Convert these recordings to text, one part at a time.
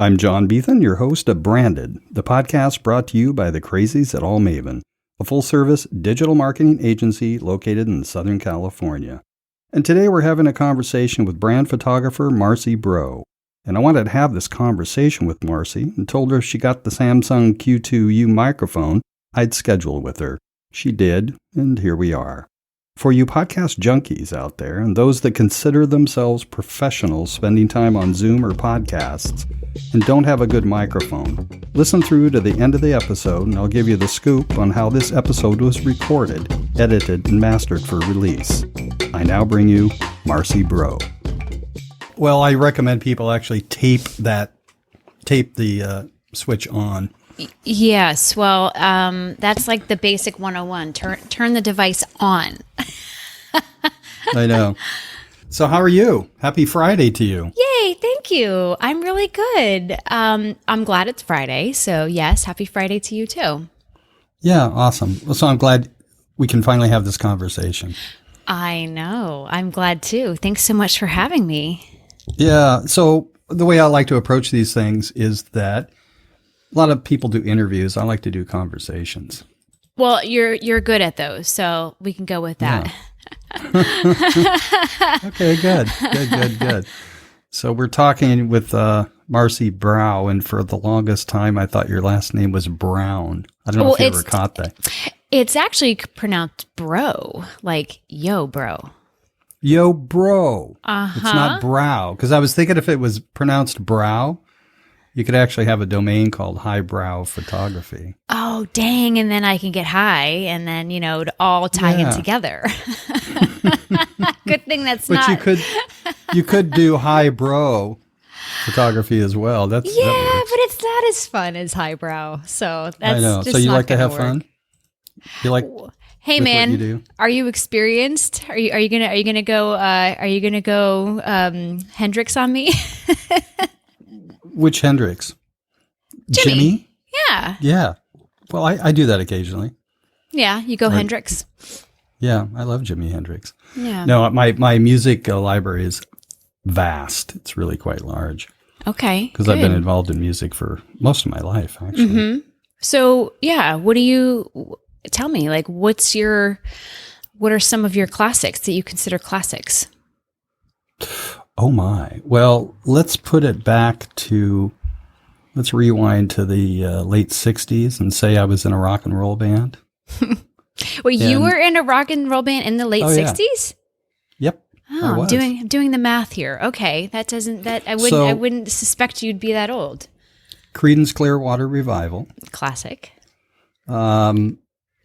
I'm John Beethan, your host of Branded, the podcast brought to you by the Crazies at All Maven, a full-service digital marketing agency located in Southern California. And today we're having a conversation with brand photographer Marcy Browe. And I wanted to have this conversation with Marcy and told her if she got the Samsung Q2U microphone, I'd schedule with her. She did, and here we are. For you podcast junkies out there and those that consider themselves professionals spending time on Zoom or podcasts and don't have a good microphone, listen through to the end of the episode and I'll give you the scoop on how this episode was recorded, edited, and mastered for release. I now bring you Marcy Browe. Well, I recommend people actually tape the switch on. Yes. Well, that's like the basic 101. Turn the device on. I know. So how are you? Happy Friday to you. Yay. Thank you. I'm really good. I'm glad it's Friday. So yes, happy Friday to you too. Yeah. Awesome. Well, so I'm glad we can finally have this conversation. I know. I'm glad too. Thanks so much for having me. Yeah. So the way I like to approach these things is that a lot of people do interviews. I like to do conversations. Well, you're good at those, so we can go with that. Yeah. Okay, good. So we're talking with Marcy Browe, and for the longest time, I thought your last name was Brown. I don't know if you ever caught that. It's actually pronounced bro, like yo, bro. Yo, bro. Uh-huh. It's not brow, because I was thinking if it was pronounced brow, you could actually have a domain called Highbrow Photography. Oh, dang. And then I can get high and then, it'd all tie in together. Good thing that's not. But you could do Highbrow Photography as well. But it's not as fun as Highbrow. So that's I know. Just so you not like to have work. fun? You like Hey man, what you do? Are you experienced? Are you gonna go Hendrix on me? Which Hendrix? Jimmy? Yeah. Yeah. Well, I do that occasionally. Yeah, you go Hendrix. Yeah, I love Jimi Hendrix. Yeah. No, my music library is vast. It's really quite large. Okay. Because I've been involved in music for most of my life, actually. Mm-hmm. So, yeah, what do you tell me? Like, what are some of your classics that you consider classics? Oh my. Well, let's rewind to the late 60s and say I was in a rock and roll band. You were in a rock and roll band in the late 60s? Yep. Oh, I'm doing the math here. Okay. I wouldn't suspect you'd be that old. Creedence Clearwater Revival. Classic. A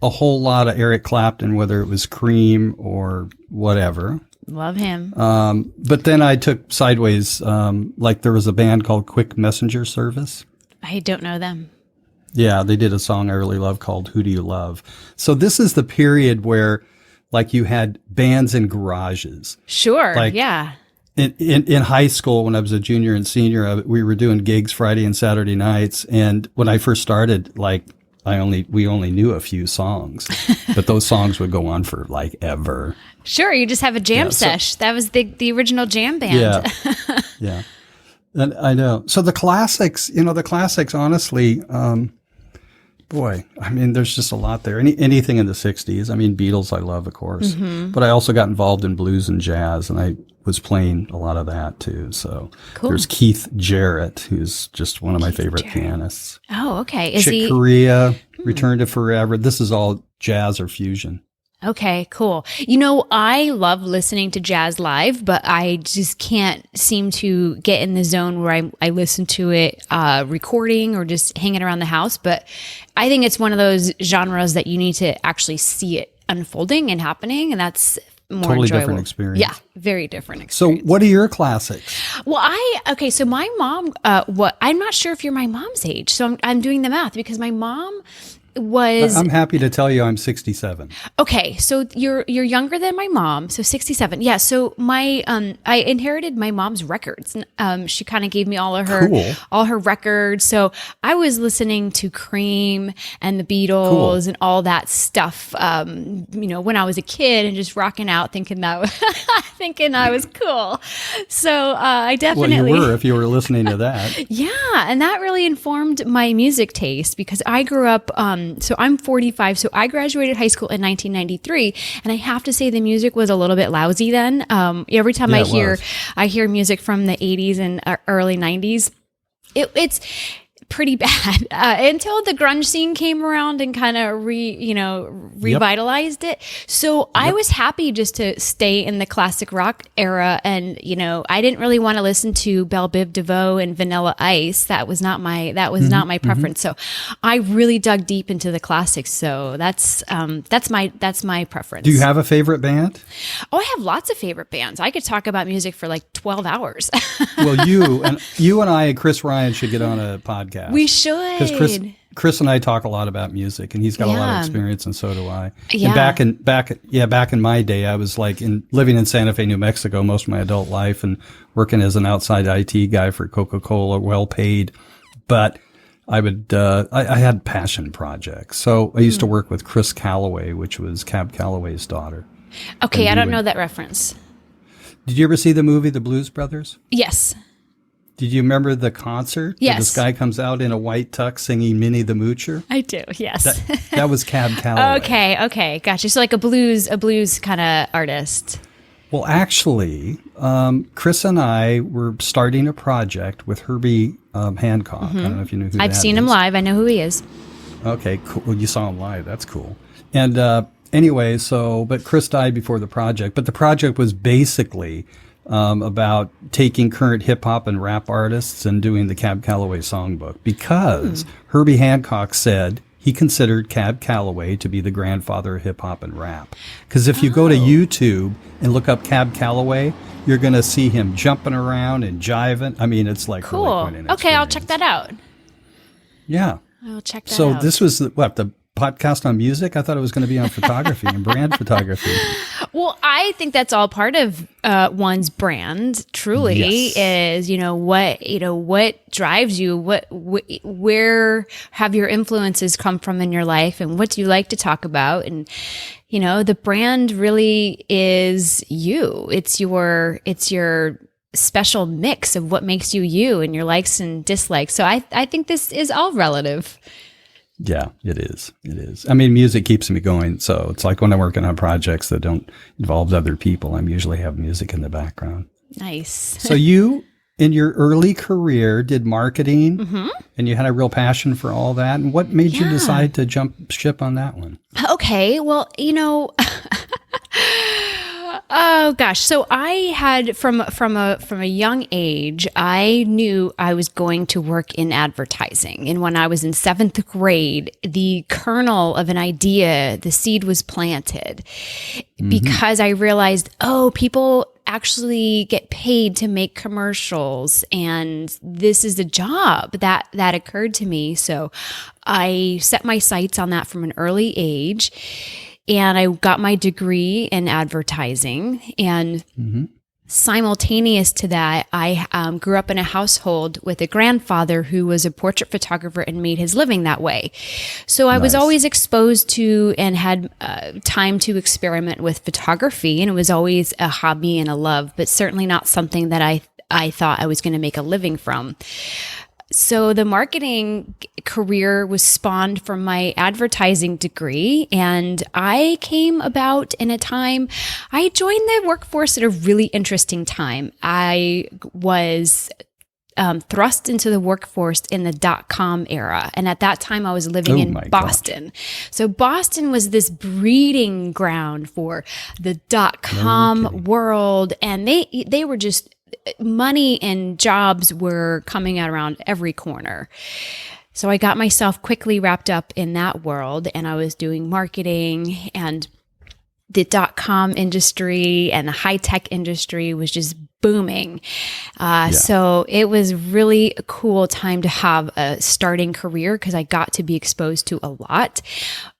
whole lot of Eric Clapton, whether it was Cream or whatever. Love him. But then I took sideways, like there was a band called Quick Messenger Service. I don't know them. Yeah, they did a song I really love called Who Do You Love? So this is the period where like you had bands in garages. Sure, yeah. In high school, when I was a junior and senior, we were doing gigs Friday and Saturday nights. And when I first started, like we only knew a few songs, but those songs would go on for like ever. Sure, you just have a jam sesh. That was the original jam band. Yeah, yeah. And I know. So the classics, honestly, boy, I mean, there's just a lot there. Anything in the 60s. I mean, Beatles I love, of course. Mm-hmm. But I also got involved in blues and jazz, and I was playing a lot of that too. So There's Keith Jarrett, who's just one of my favorite pianists. Oh, okay. Chick Corea, Return to Forever. This is all jazz or fusion. Okay, cool. I love listening to jazz live, but I just can't seem to get in the zone where I listen to it recording or just hanging around the house. But I think it's one of those genres that you need to actually see it unfolding and happening, and that's more totally enjoyable. Different experience. Yeah, very different experience. So what are your classics? Well, so my mom, I'm not sure if you're my mom's age, so I'm doing the math because my mom was I'm happy to tell you I'm 67. okay. So you're younger than my mom. So 67. Yeah. So my I inherited my mom's records. She kind of gave me all her records. So I was listening to Cream and the Beatles and all that stuff. When I was a kid and just rocking out, thinking I was cool. So I definitely Well, you were if you were listening to that. Yeah, and that really informed my music taste because I grew up, so I'm 45, so I graduated high school in 1993, and I have to say the music was a little bit lousy then. Every time I hear music from the 80s and early 90s, it's pretty bad until the grunge scene came around and kind of revitalized it. So I was happy just to stay in the classic rock era, and I didn't really want to listen to Belle Biv DeVoe and Vanilla Ice. That was not my my preference. So I really dug deep into the classics. So that's my preference. Do you have a favorite band? Oh, I have lots of favorite bands. I could talk about music for like 12 hours. Well, you and I and Chris Ryan should get on a podcast. We should. Because Chris and I talk a lot about music, and he's got a lot of experience, and so do I. Yeah. And back in my day, I was living in Santa Fe, New Mexico, most of my adult life, and working as an outside IT guy for Coca-Cola, well paid. But I had passion projects. So I used to work with Chris Calloway, which was Cab Calloway's daughter. Okay, I don't know that reference. Did you ever see the movie The Blues Brothers? Yes. Did you remember the concert? Yes. This guy comes out in a white tux singing Minnie the Moocher? I do, yes. That was Cab Calloway. Okay, gotcha. So like a blues kind of artist. Well, actually, Chris and I were starting a project with Herbie Hancock. I don't know if you knew who that is. I've seen him live. I know who he is. Okay, cool. Well, you saw him live. That's cool. And anyway, but Chris died before the project. But the project was basically about taking current hip hop and rap artists and doing the Cab Calloway songbook, because Herbie Hancock said he considered Cab Calloway to be the grandfather of hip hop and rap. Because if you go to YouTube and look up Cab Calloway, you're going to see him jumping around and jiving. I mean, it's like cool. Really quite an okay, I'll experience. check that out. Yeah. I'll check that out. So this was the podcast on music? I thought it was going to be on photography and brand photography. Well, I think that's all part of one's brand. Truly, is what drives you. Where have your influences come from in your life, and what do you like to talk about? And the brand really is you. It's your special mix of what makes you you and your likes and dislikes. So I think this is all relative. Yeah, it is. It is. I mean, music keeps me going. So it's like when I'm working on projects that don't involve other people, I'm usually have music in the background. Nice. So you, in your early career, did marketing, and you had a real passion for all that. And what made you decide to jump ship on that one? Okay. Well, oh gosh. So I had from a young age, I knew I was going to work in advertising. And when I was in 7th grade, the kernel of an idea, the seed was planted, because I realized, people actually get paid to make commercials, and this is a job that occurred to me. So I set my sights on that from an early age. And I got my degree in advertising. And simultaneous to that, I grew up in a household with a grandfather who was a portrait photographer and made his living that way. So I was always exposed to and had time to experiment with photography. And it was always a hobby and a love, but certainly not something that I thought I was going to make a living from. So the marketing career was spawned from my advertising degree, and I came about in a time, I joined the workforce at a really interesting time. I was thrust into the workforce in the .com era. And at that time I was living in Boston. So Boston was this breeding ground for the .com world. And they were just, money and jobs were coming out around every corner. So I got myself quickly wrapped up in that world, and I was doing marketing, and the .com industry and the high-tech industry was just booming. So it was really a cool time to have a starting career because I got to be exposed to a lot.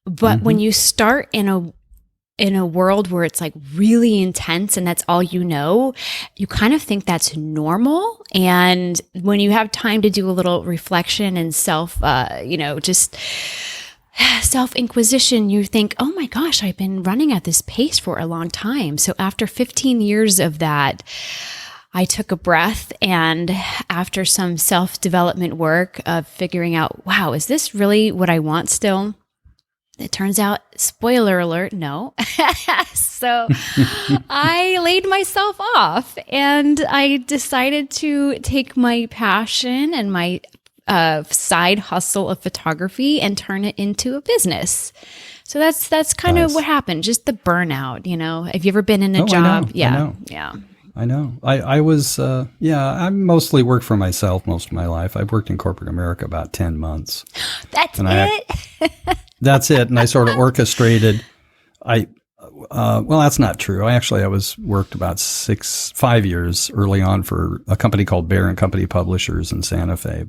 But when you start in a world where it's like really intense and that's all you know, you kind of think that's normal. And when you have time to do a little reflection and just self-inquisition, you think, oh my gosh, I've been running at this pace for a long time. So after 15 years of that, I took a breath, and after some self-development work of figuring out, wow, is this really what I want still? It turns out, spoiler alert, no. So I laid myself off, and I decided to take my passion and my side hustle of photography and turn it into a business. So that's kind of what happened. Just the burnout, Have you ever been in a job? I know. I was, I mostly worked for myself most of my life. I've worked in corporate America about 10 months. That's it? That's it. And I sort of orchestrated. That's not true. I worked about 5 years early on for a company called Bear and Company Publishers in Santa Fe.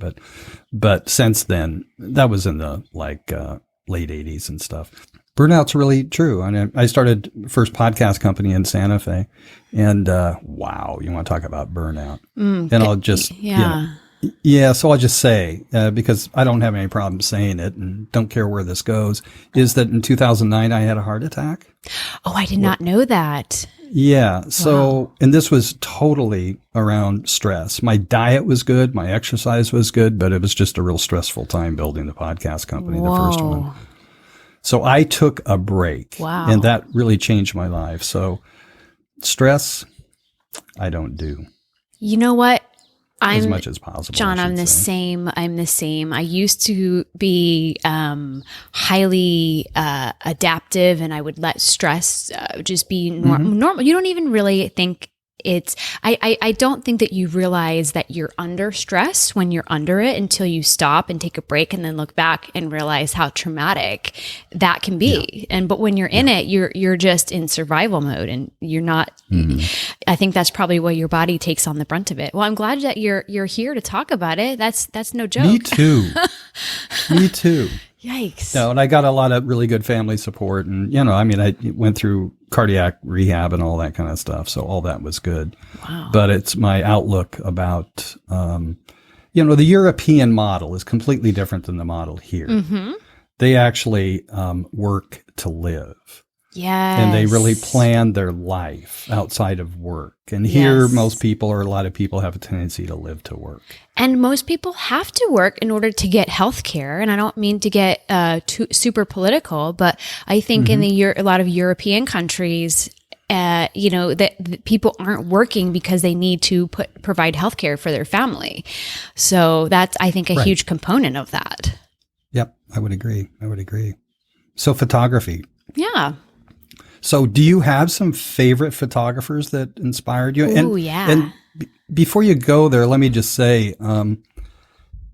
But since then, that was in the late 80s and stuff. Burnout's really true. And I started the first podcast company in Santa Fe, and wow, you want to talk about burnout? And I'll just so I'll just say, because I don't have any problem saying it, and don't care where this goes, is that in 2009 I had a heart attack. Oh, I did not know that. Yeah. So, and this was totally around stress. My diet was good, my exercise was good, but it was just a real stressful time building the podcast company, the first one. So I took a break, and that really changed my life. So stress, I don't do. You know what? As much as possible, John, I'm the same. I used to be highly adaptive, and I would let stress just be normal. You don't even really think I don't think that you realize that you're under stress when you're under it until you stop and take a break and then look back and realize how traumatic that can be. But when you're in it, you're just in survival mode, and you're not. I think that's probably why your body takes on the brunt of it. Well, I'm glad that you're here to talk about it. That's no joke. Me too. Me too. Yikes. No, and I got a lot of really good family support, and I went through cardiac rehab and all that kind of stuff. So all that was good. Wow. But it's my outlook about, the European model is completely different than the model here. They actually work to live. Yes. And they really plan their life outside of work. And here, most people, or a lot of people, have a tendency to live to work. And most people have to work in order to get health care. And I don't mean to get too super political, but I think in a lot of European countries, that people aren't working because they need to provide health care for their family. So that's, I think, a huge component of that. Yep, I would agree. So photography. Yeah. So do you have some favorite photographers that inspired you? Oh, yeah. And before you go there, let me just say,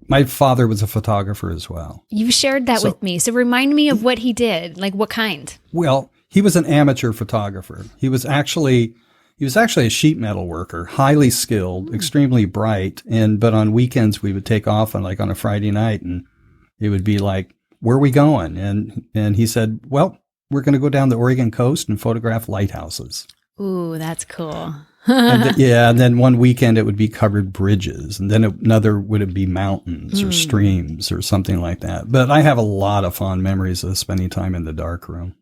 my father was a photographer as well. You shared that with me. So remind me of what he did. Like what kind? Well, he was an amateur photographer. He was actually a sheet metal worker, highly skilled, extremely bright. But on weekends we would take off on a Friday night, and it would be like, where are we going? And he said, well, we're going to go down the Oregon coast and photograph lighthouses. Ooh, that's cool. And then one weekend it would be covered bridges, and then another would be mountains or streams or something like that. But I have a lot of fond memories of spending time in the darkroom.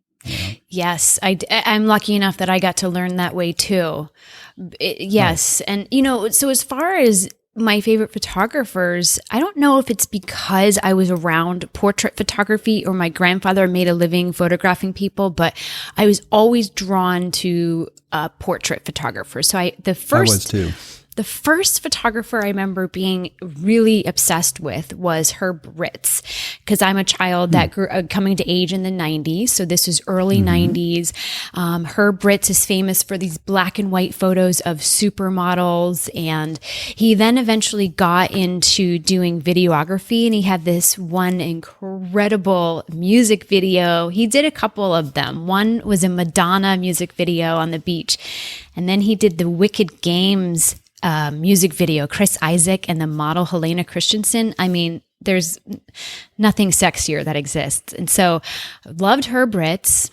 Yes, I'm lucky enough that I got to learn that way too. Yes. And, so as far as my favorite photographers, I don't know if it's because I was around portrait photography or my grandfather made a living photographing people, but I was always drawn to portrait photographers. So I was too. The first photographer I remember being really obsessed with was Herb Ritz, because I'm a child that grew coming to age in the 90s. So this was early 90s. Herb Ritz is famous for these black and white photos of supermodels. And he then eventually got into doing videography, and he had this one incredible music video. He did a couple of them. One was a Madonna music video on the beach. And then he did the Wicked Games music video, Chris Isaak and the model Helena Christensen. I mean, there's nothing sexier that exists. And so I loved Herb Ritz.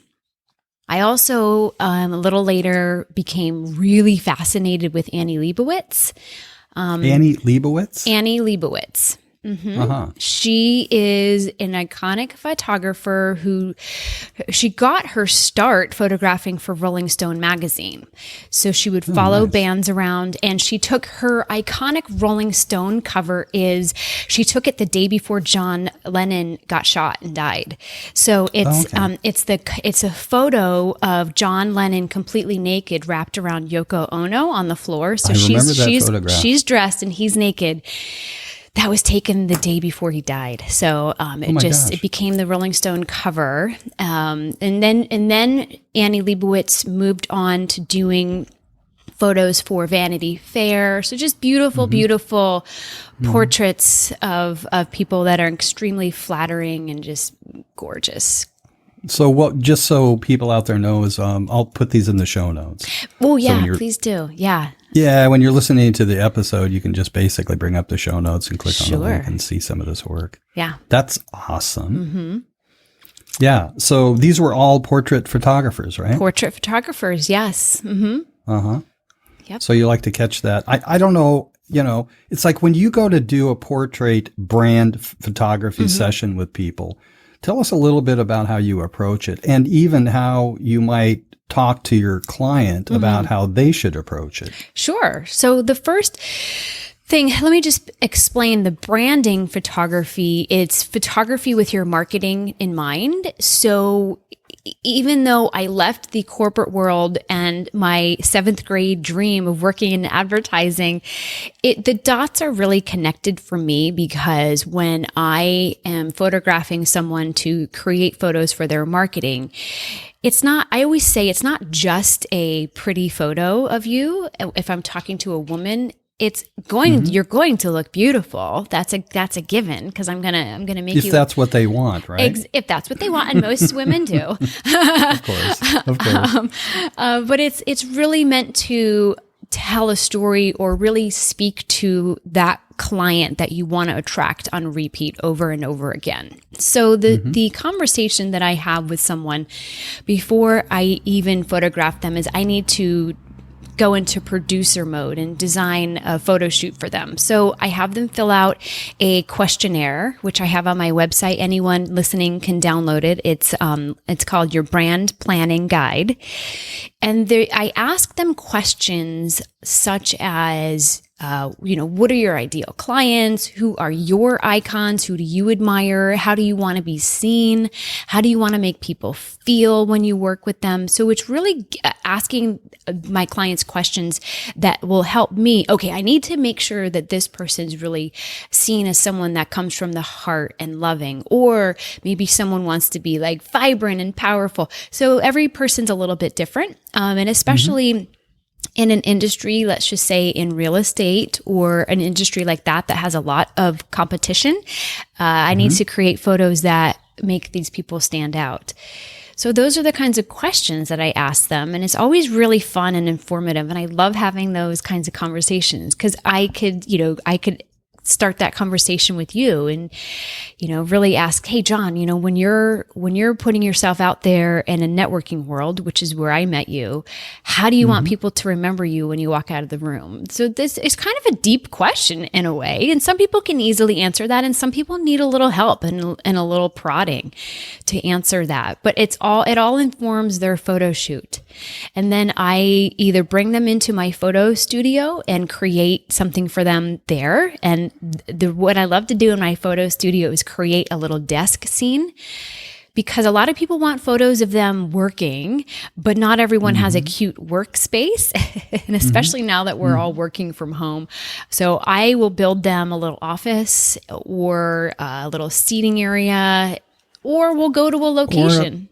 I also, a little later, became really fascinated with Annie Leibovitz. Annie Leibovitz? Annie Leibovitz. She is an iconic photographer who she got her start photographing for Rolling Stone magazine. So she would follow bands around, and she took her iconic Rolling Stone cover she took it the day before John Lennon got shot and died. So it's a photo of John Lennon completely naked wrapped around Yoko Ono on the floor. So she's dressed and he's naked. That was taken the day before he died. So it became the Rolling Stone cover. And then Annie Leibovitz moved on to doing photos for Vanity Fair. So just beautiful, beautiful portraits of people that are extremely flattering and just gorgeous. So just so people out there know is I'll put these in the show notes. Oh yeah, please do. Yeah. Yeah, when you're listening to the episode, you can just basically bring up the show notes and click on the link and see some of this work. Yeah. That's awesome. Yeah. So these were all portrait photographers, right? Portrait photographers, yes. Yep. So you like to catch that. I don't know, it's like when you go to do a portrait brand photography session with people, tell us a little bit about how you approach it and even how you might talk to your client about how they should approach it. Sure. So the first thing, let me just explain the branding photography. It's photography with your marketing in mind. So even though I left the corporate world and my 7th grade dream of working in advertising, the dots are really connected for me, because when I am photographing someone to create photos for their marketing, I always say it's not just a pretty photo of you. If I'm talking to a woman, you're going to look beautiful. That's a given, because I'm gonna make you. If that's what they want, right? If that's what they want, and most women do. Of course. But it's really meant to tell a story or really speak to that client that you want to attract on repeat over and over again. So the conversation that I have with someone before I even photograph them is I need to go into producer mode and design a photo shoot for them. So I have them fill out a questionnaire, which I have on my website. Anyone listening can download it. It's called Your Brand Planning Guide. And I ask them questions such as, what are your ideal clients? Who are your icons? Who do you admire? How do you want to be seen? How do you want to make people feel when you work with them? So it's really asking my clients questions that will help me. Okay, I need to make sure that this person's really seen as someone that comes from the heart and loving, or maybe someone wants to be like vibrant and powerful. So every person's a little bit different. And especially in an industry, let's just say in real estate or an industry like that has a lot of competition, I need to create photos that make these people stand out. So those are the kinds of questions that I ask them. And it's always really fun and informative. And I love having those kinds of conversations, because I could start that conversation with you and, really ask, hey, John, when you're putting yourself out there in a networking world, which is where I met you, how do you want people to remember you when you walk out of the room? So this is kind of a deep question in a way. And some people can easily answer that. And some people need a little help and a little prodding to answer that. But it all informs their photo shoot. And then I either bring them into my photo studio and create something for them there. And what I love to do in my photo studio is create a little desk scene because a lot of people want photos of them working, but not everyone has a cute workspace. And especially now that we're all working from home. So I will build them a little office or a little seating area, or we'll go to a location.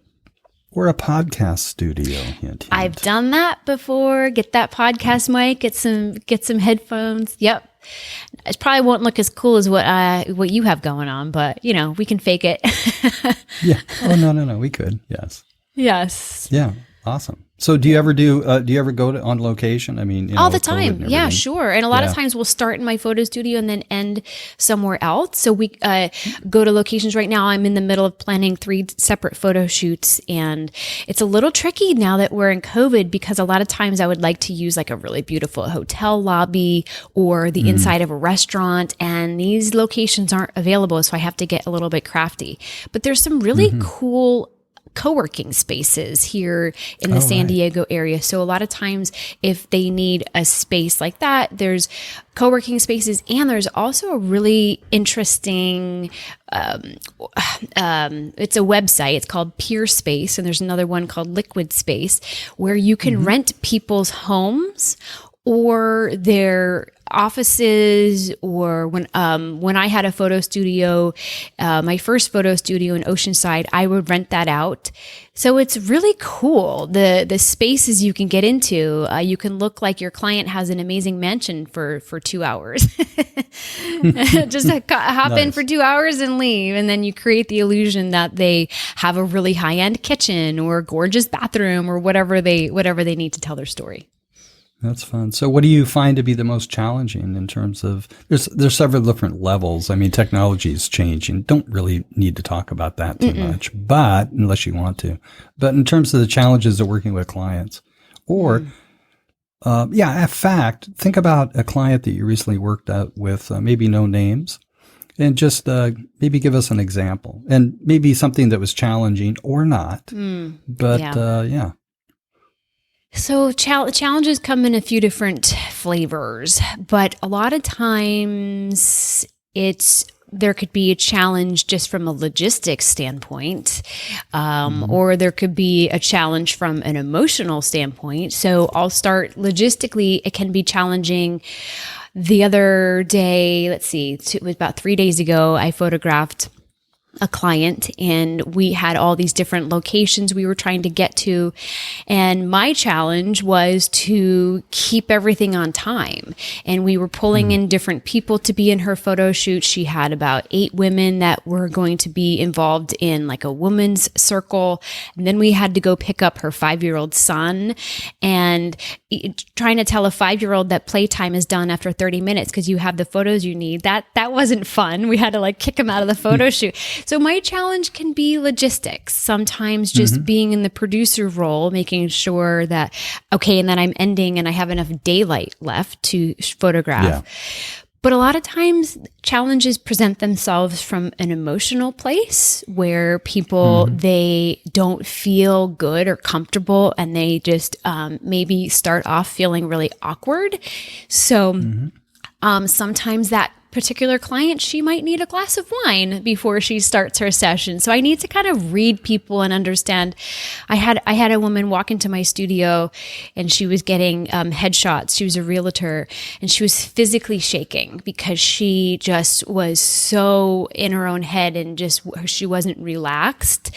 Or a podcast studio. Hint. I've done that before. Get that podcast mic, get some headphones. Yep. It probably won't look as cool as what you have going on, but we can fake it. Yeah. Oh, no. We could. Yes. Yes. Yeah. Awesome. So do you ever go on location? I mean, all the time. Yeah, sure. And a lot of times we'll start in my photo studio and then end somewhere else. So we go to locations. Right now I'm in the middle of planning 3 separate photo shoots, and it's a little tricky now that we're in COVID, because a lot of times I would like to use like a really beautiful hotel lobby or the inside of a restaurant, and these locations aren't available. So I have to get a little bit crafty, but there's some really cool co-working spaces here in the San Diego area. So a lot of times if they need a space like that, there's co-working spaces, and there's also a really interesting, it's a website. It's called Peer Space, and there's another one called Liquid Space, where you can rent people's homes or their offices, or when I had a photo studio, my first photo studio in Oceanside, I would rent that out. So it's really cool. The spaces you can get into, you can look like your client has an amazing mansion for 2 hours. Just hop in for 2 hours and leave. And then you create the illusion that they have a really high-end kitchen or a gorgeous bathroom or whatever they need to tell their story. That's fun. So what do you find to be the most challenging in terms of, there's several different levels. I mean, technology is changing. Don't really need to talk about that too much, but unless you want to. But in terms of the challenges of working with clients, or, in fact, think about a client that you recently worked out with, maybe no names, and just maybe give us an example, and maybe something that was challenging or not. But So challenges come in a few different flavors, but a lot of times there could be a challenge just from a logistics standpoint, or there could be a challenge from an emotional standpoint. So I'll start logistically. It can be challenging. The other day, it was about 3 days ago, I photographed a client, and we had all these different locations we were trying to get to. And my challenge was to keep everything on time. And we were pulling in different people to be in her photo shoot. She had about 8 women that were going to be involved in like a women's circle. And then we had to go pick up her 5-year-old son, and trying to tell a 5-year-old that playtime is done after 30 minutes because you have the photos you need. That wasn't fun. We had to like kick him out of the photo shoot. So my challenge can be logistics. Sometimes just being in the producer role, making sure that, okay, and then I'm ending and I have enough daylight left to photograph. Yeah. But a lot of times challenges present themselves from an emotional place where people, they don't feel good or comfortable, and they just maybe start off feeling really awkward. So sometimes that particular client, she might need a glass of wine before she starts her session. So I need to kind of read people and understand. I had a woman walk into my studio, and she was getting headshots. She was a realtor, and she was physically shaking because she just was so in her own head, and she wasn't relaxed.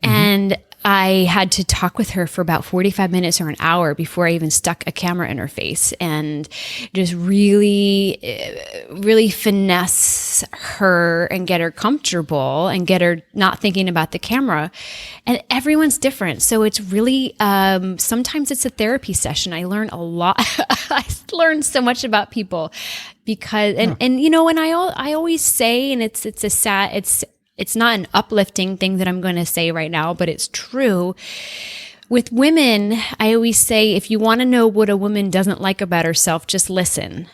And I had to talk with her for about 45 minutes or an hour before I even stuck a camera in her face, and just really, really finesse her and get her comfortable and get her not thinking about the camera. And everyone's different. So it's really, sometimes it's a therapy session. I learn a lot. I learned so much about people because, and I always say, and it's not an uplifting thing that I'm going to say right now, but it's true. With women, I always say, if you want to know what a woman doesn't like about herself, just listen,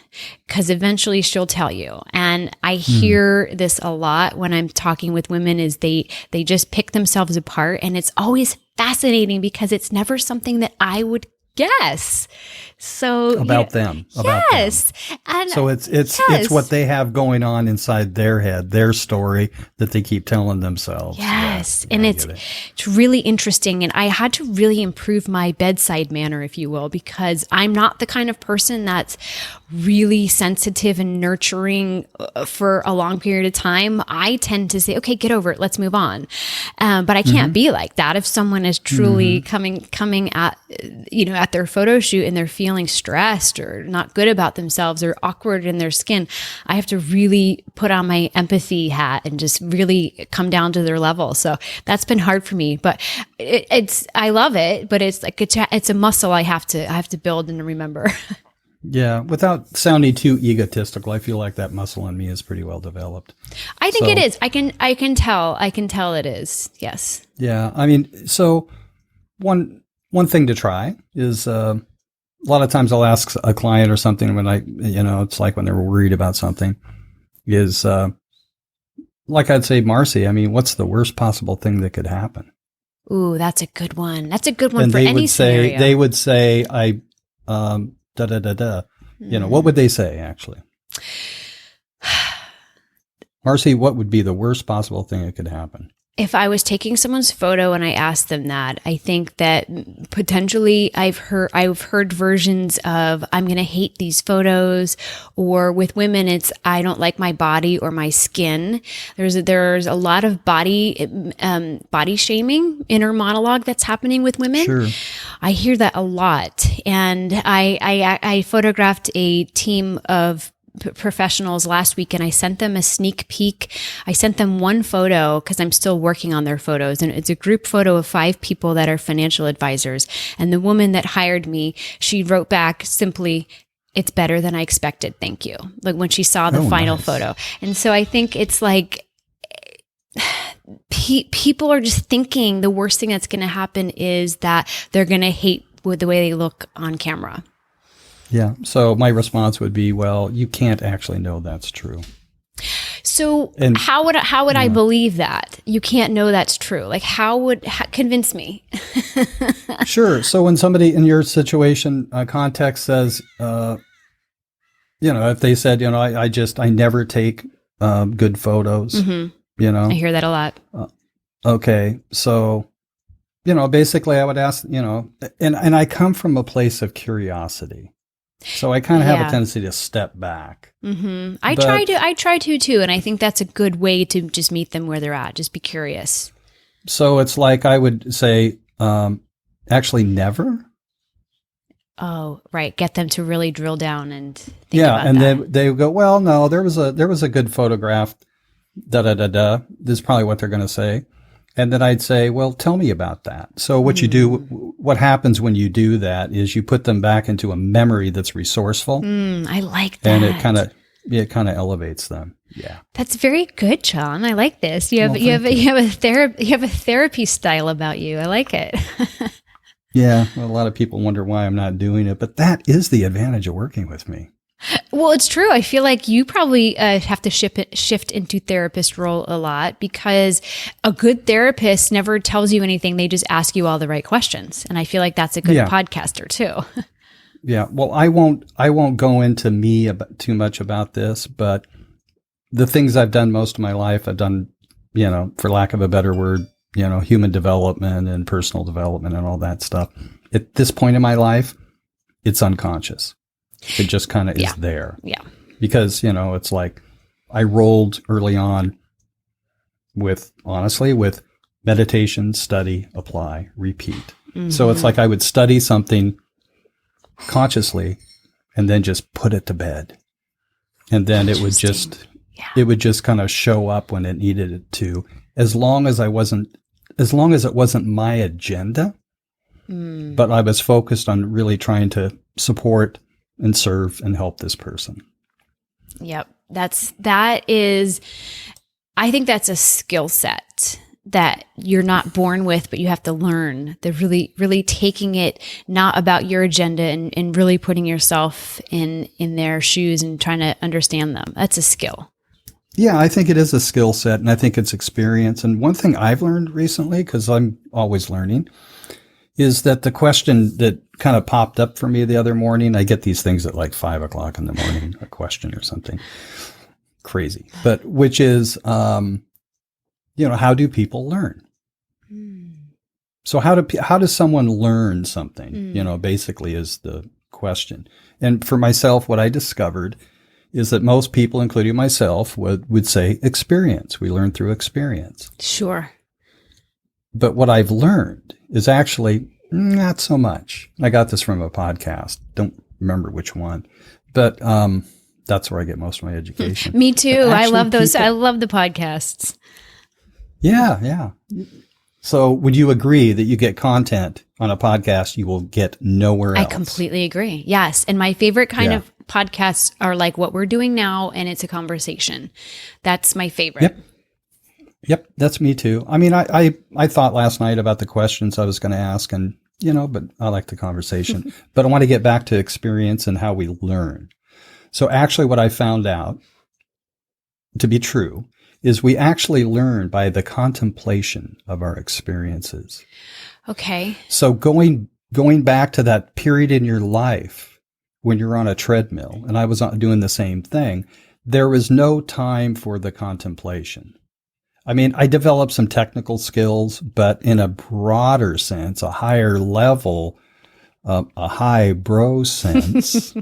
because eventually she'll tell you. And I hear this a lot when I'm talking with women, is they just pick themselves apart. And it's always fascinating because it's never something that I would guess. So about them. Yes. And so it's what they have going on inside their head, their story that they keep telling themselves. Yes. And it's really interesting. And I had to really improve my bedside manner, if you will, because I'm not the kind of person that's really sensitive and nurturing for a long period of time. I tend to say, okay, get over it. Let's move on. But I can't be like that. If someone is truly coming at, at their photo shoot and they're feeling stressed or not good about themselves or awkward in their skin, I have to really put on my empathy hat and just really come down to their level. So that's been hard for me, but I love it, but it's like, it's a muscle I have to build and remember. Yeah, without sounding too egotistical, I feel like that muscle in me is pretty well developed. I think it is. I can tell it is. Yes. Yeah, I mean, so one thing to try is a lot of times I'll ask a client or something when it's like when they're worried about something is like I'd say, Marcy, I mean, what's the worst possible thing that could happen? Ooh, that's a good one. That's a good one for any scenario. They would say, what would they say actually? Marcy, what would be the worst possible thing that could happen? If I was taking someone's photo and I asked them that, I think that potentially I've heard versions of I'm going to hate these photos, or with women it's I don't like my body or my skin. There's a lot of body shaming, inner monologue that's happening with women. Sure. I hear that a lot, and I photographed a team of professionals last week, and I sent them a sneak peek. I sent them one photo because I'm still working on their photos, and it's a group photo of 5 people that are financial advisors. And the woman that hired me, she wrote back simply, "It's better than I expected. Thank you." Like when she saw the final photo. And so I think it's like people are just thinking the worst thing that's going to happen is that they're going to hate with the way they look on camera. Yeah. So my response would be, well, you can't actually know that's true. So how would I believe that? You can't know that's true. Like convince me. Sure. So when somebody in your situation context says, if they said, I never take good photos, I hear that a lot. Okay. So, basically I would ask, and I come from a place of curiosity. So I kind of have a tendency to step back. Mm-hmm. I try to too. And I think that's a good way to just meet them where they're at. Just be curious. So it's like I would say, actually never. Oh, right. Get them to really drill down and think about and that. then they would go, well, no, there was a good photograph. This is probably what they're going to say. And then I'd say, well, tell me about that. So what you do, what happens when you do that is you put them back into a memory that's resourceful. I like that. And it kind of elevates them. Yeah. That's very good, John. I like this. You have a therapy style about you. I like it. Yeah. Well, a lot of people wonder why I'm not doing it, but that is the advantage of working with me. Well, it's true. I feel like you probably have to shift into therapist role a lot, because a good therapist never tells you anything. They just ask you all the right questions. And I feel like that's a good podcaster too. Yeah. Well, I won't go into too much about this, but the things I've done most of my life, I've done, for lack of a better word, human development and personal development and all that stuff. At this point in my life, it's unconscious. It just kind of is there. Yeah. Because, it's like I rolled early on with meditation, study, apply, repeat. Mm-hmm. So it's like I would study something consciously and then just put it to bed. And then it would just kind of show up when it needed it to, as long as it wasn't my agenda, but I was focused on really trying to support and serve and help this person. Yep. I think that's a skill set that you're not born with, but you have to learn. They're really, really taking it not about your agenda and really putting yourself in their shoes and trying to understand them. That's a skill. Yeah, I think it is a skill set, and I think it's experience. And one thing I've learned recently, because I'm always learning, is that the question that kind of popped up for me the other morning, I get these things at like 5:00 in the morning, a question or something crazy, but which is, how do people learn? So how does someone learn something, basically is the question. And for myself, what I discovered is that most people, including myself, would say experience. We learn through experience. Sure. But what I've learned is actually not so much. I got this from a podcast. Don't remember which one, but that's where I get most of my education. Me too. I love those. I love the podcasts. Yeah. So would you agree that you get content on a podcast you will get nowhere else? I completely agree. Yes. And my favorite kind of podcasts are like what we're doing now, and it's a conversation. That's my favorite. Yep. That's me too. I mean, I thought last night about the questions I was going to ask, and, but I like the conversation. But I want to get back to experience and how we learn. So actually what I found out to be true is we actually learn by the contemplation of our experiences. Okay. So going back to that period in your life when you're on a treadmill, and I was doing the same thing, there was no time for the contemplation. I mean, I developed some technical skills, but in a broader sense, a higher level, a high bro sense.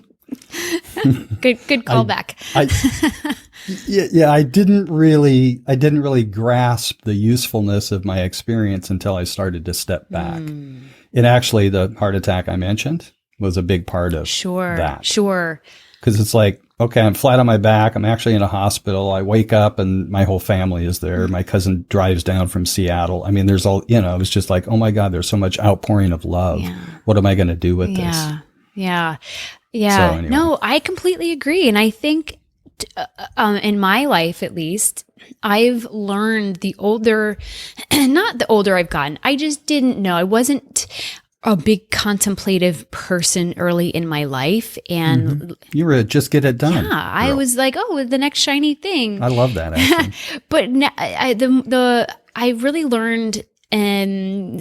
Good callback. I didn't really grasp the usefulness of my experience until I started to step back. And actually, the heart attack I mentioned was a big part of that. Sure. Because it's like, okay, I'm flat on my back. I'm actually in a hospital. I wake up and my whole family is there. My cousin drives down from Seattle. I mean, there's all, it was just like, oh my God, there's so much outpouring of love. Yeah. What am I going to do with this? Yeah. So anyway. No, I completely agree. And I think in my life, at least, I've learned not the older I've gotten, I just didn't know. I wasn't a big contemplative person early in my life. And you were just get it done. Yeah. I was like, the next shiny thing. I love that. Actually. But I really learned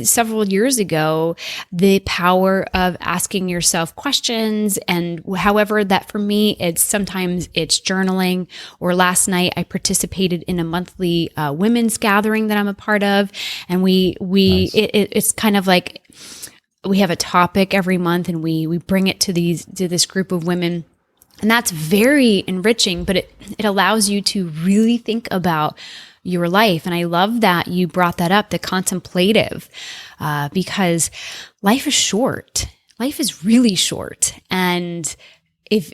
several years ago, the power of asking yourself questions. And however that for me, sometimes it's journaling, or last night I participated in a monthly women's gathering that I'm a part of. And nice. It's kind of like, we have a topic every month and we bring it to this group of women. And that's very enriching, but it allows you to really think about your life. And I love that you brought that up, the contemplative, because life is short. Life is really short. And if,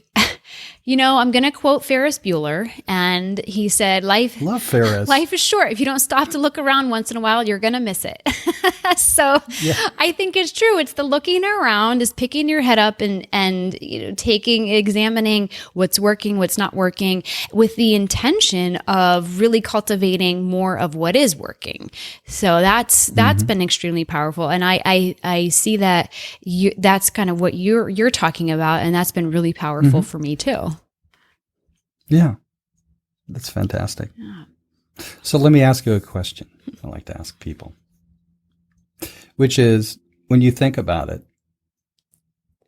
I'm going to quote Ferris Bueller, and he said, love Ferris. Life is short. If you don't stop to look around once in a while, you're going to miss it. So I think it's true. It's the looking around, is picking your head up and examining what's working, what's not working, with the intention of really cultivating more of what is working. So that's been extremely powerful. And I see that that's kind of what you're talking about. And that's been really powerful for me too. Yeah, that's fantastic. Yeah. So let me ask you a question I like to ask people, which is, when you think about it,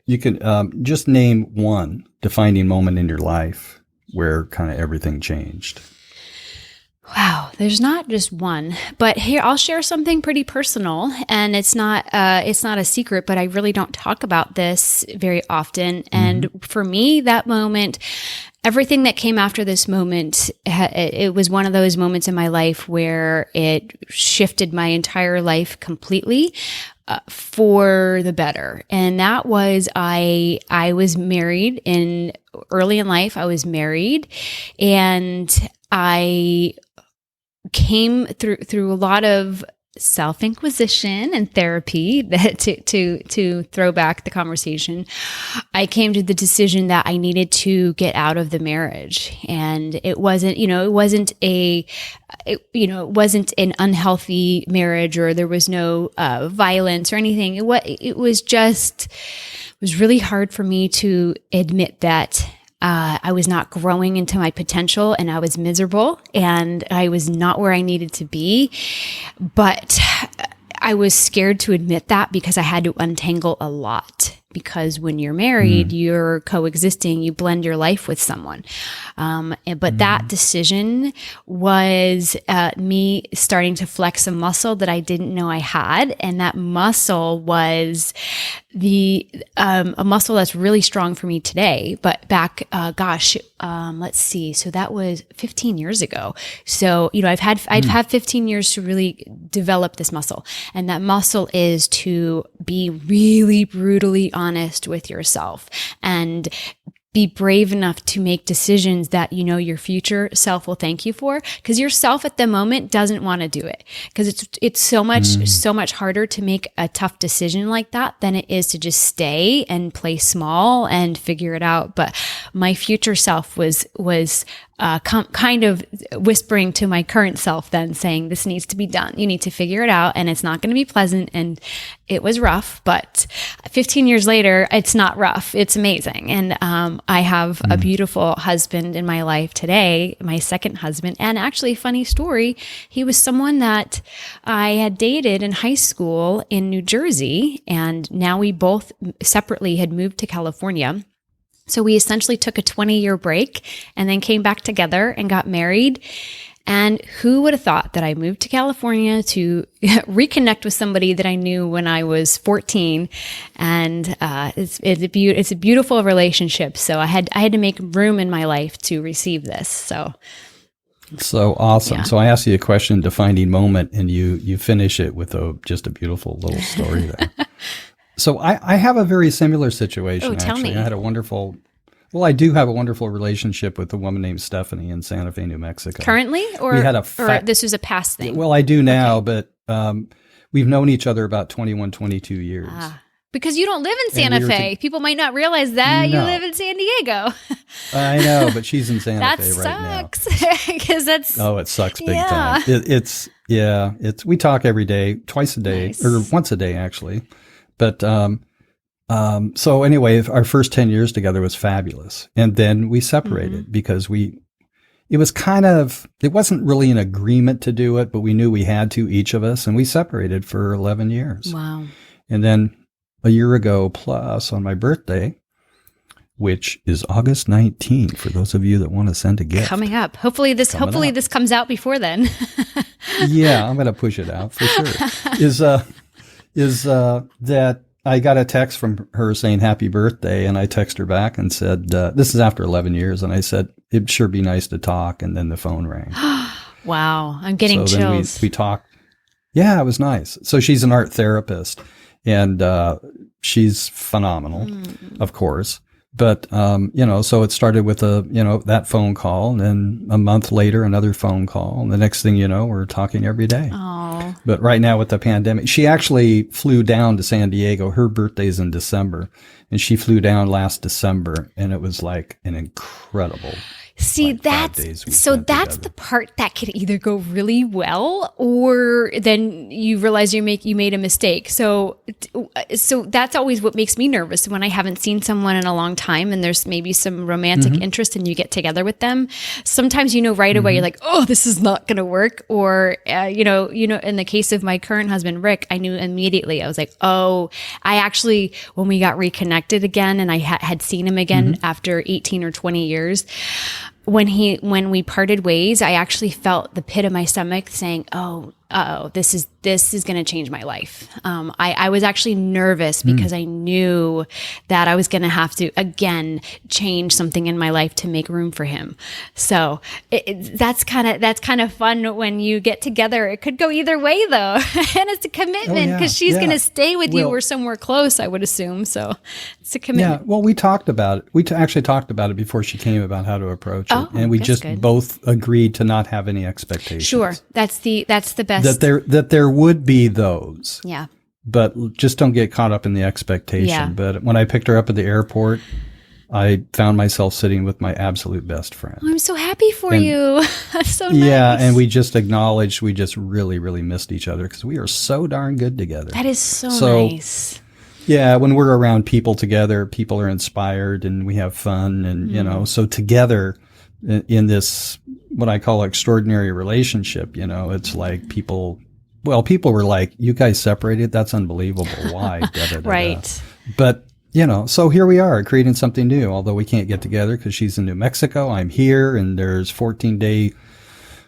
you can just name one defining moment in your life where kind of everything changed. Wow, there's not just one, but here I'll share something pretty personal, and it's not a secret, but I really don't talk about this very often. And for me, that moment, everything that came after this moment, it was one of those moments in my life where it shifted my entire life completely for the better. And that was, I was married early in life. I was married, and I came through a lot of self-inquisition and therapy that to throw back the conversation. I came to the decision that I needed to get out of the marriage, and it wasn't an unhealthy marriage, or there was no violence or anything. It was really hard for me to admit that I was not growing into my potential, and I was miserable, and I was not where I needed to be. But I was scared to admit that because I had to untangle a lot. Because when you're married, you're coexisting, you blend your life with someone. But that decision was me starting to flex a muscle that I didn't know I had. And that muscle was a muscle that's really strong for me today. But back, let's see. So that was 15 years ago. So, I've had 15 years to really develop this muscle. And that muscle is to be really brutally honest with yourself and be brave enough to make decisions that your future self will thank you for, because your self at the moment doesn't want to do it, because it's so much harder to make a tough decision like that than it is to just stay and play small and figure it out. But my future self was kind of whispering to my current self then, saying, this needs to be done. You need to figure it out, and it's not going to be pleasant. And it was rough, but 15 years later, it's not rough. It's amazing. And I have a beautiful husband in my life today, my second husband. And actually, funny story, he was someone that I had dated in high school in New Jersey. And now we both separately had moved to California. So we essentially took a 20-year break and then came back together and got married. And who would have thought that I moved to California to reconnect with somebody that I knew when I was 14? And it's a beautiful relationship. So I had to make room in my life to receive this. So awesome. Yeah. So I asked you a question, defining moment, and you finish it with just a beautiful little story there. So I have a very similar situation. Tell actually. me. I do have a wonderful relationship with a woman named Stephanie in Santa Fe, New Mexico. Currently? Or this was a past thing? Well, I do now, but we've known each other about 21, 22 years. Because you don't live in Santa Fe. People might not realize that. No. You live in San Diego. I know, but she's in Santa Fe right now. That sucks. Because that's... Oh, it sucks big time. We talk every day, twice a day, Nice. or once a day, actually. But so anyway, our first 10 years together was fabulous. And then we separated because it wasn't really an agreement to do it, but we knew we had to, each of us, and we separated for 11 years. Wow. And then a year ago plus, on my birthday, which is August 19th, for those of you that want to send a gift. Coming up. Hopefully this comes out before then. Yeah, I'm going to push it out for sure. Is that I got a text from her saying happy birthday, and I text her back and said, this is after 11 years, and I said, it'd sure be nice to talk, and then the phone rang. Wow, I'm getting chills. Then we talked. Yeah, it was nice. So she's an art therapist, and she's phenomenal, of course. But, so it started with that phone call, and then a month later, another phone call. And the next thing you know, we're talking every day. Oh. But right now with the pandemic, she actually flew down to San Diego. Her birthday's in December, and she flew down last December, and it was like an incredible. See, that's the part that can either go really well, or then you realize you made a mistake. So that's always what makes me nervous when I haven't seen someone in a long time and there's maybe some romantic interest and you get together with them. Sometimes right away you're like, oh, this is not going to work. Or in the case of my current husband Rick, I knew immediately. I was like, oh, I actually, when we got reconnected again and I had seen him again after 18 or 20 years. When we parted ways, I actually felt the pit of my stomach saying, oh, this is going to change my life. I was actually nervous because I knew that I was going to have to, again, change something in my life to make room for him. So that's kind of fun when you get together. It could go either way though. And it's a commitment because she's going to stay with you or somewhere close, I would assume. So it's a commitment. Yeah. Well, we talked about it. We actually talked about it before she came, about how to approach it. And we just both agreed to not have any expectations. Sure. That's the best. That there would be those. Yeah. But just don't get caught up in the expectation. Yeah. But when I picked her up at the airport, I found myself sitting with my absolute best friend. I'm so happy for you. That's so nice. Yeah, and we just acknowledged we just really, really missed each other because we are so darn good together. That is so nice. Yeah, when we're around people together, people are inspired and we have fun. And, so together in this, what I call extraordinary relationship, it's like people well, people were like, you guys separated? That's unbelievable. Why? Da, da, da, da. Right. But, so here we are creating something new, although we can't get together because she's in New Mexico. I'm here, and there's 14-day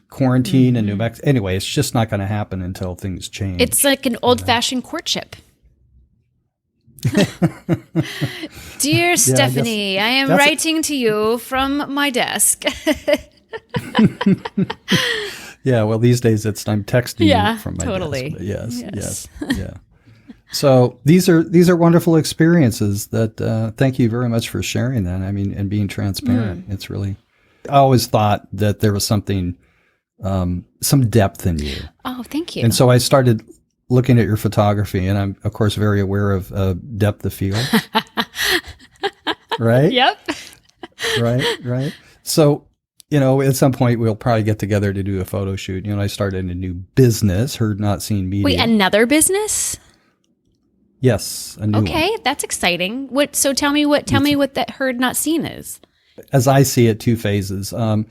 quarantine in New Mexico. Anyway, it's just not going to happen until things change. It's like an old-fashioned courtship. Dear Stephanie, I am writing to you from my desk. Yeah, well, these days I'm texting you from my totally. desk. Yes. Yeah. So these are wonderful experiences that thank you very much for sharing that. I mean, and being transparent. It's really, I always thought that there was something, some depth in you. Oh, thank you. And so I started looking at your photography, and I'm, of course, very aware of depth of field. Right? Yep. Right. So, at some point we'll probably get together to do a photo shoot. I started a new business, Heard Not Seen Media. Wait, another business? Yes, a new one. That's exciting. So tell me what that Heard Not Seen is. As I see it, two phases. I'm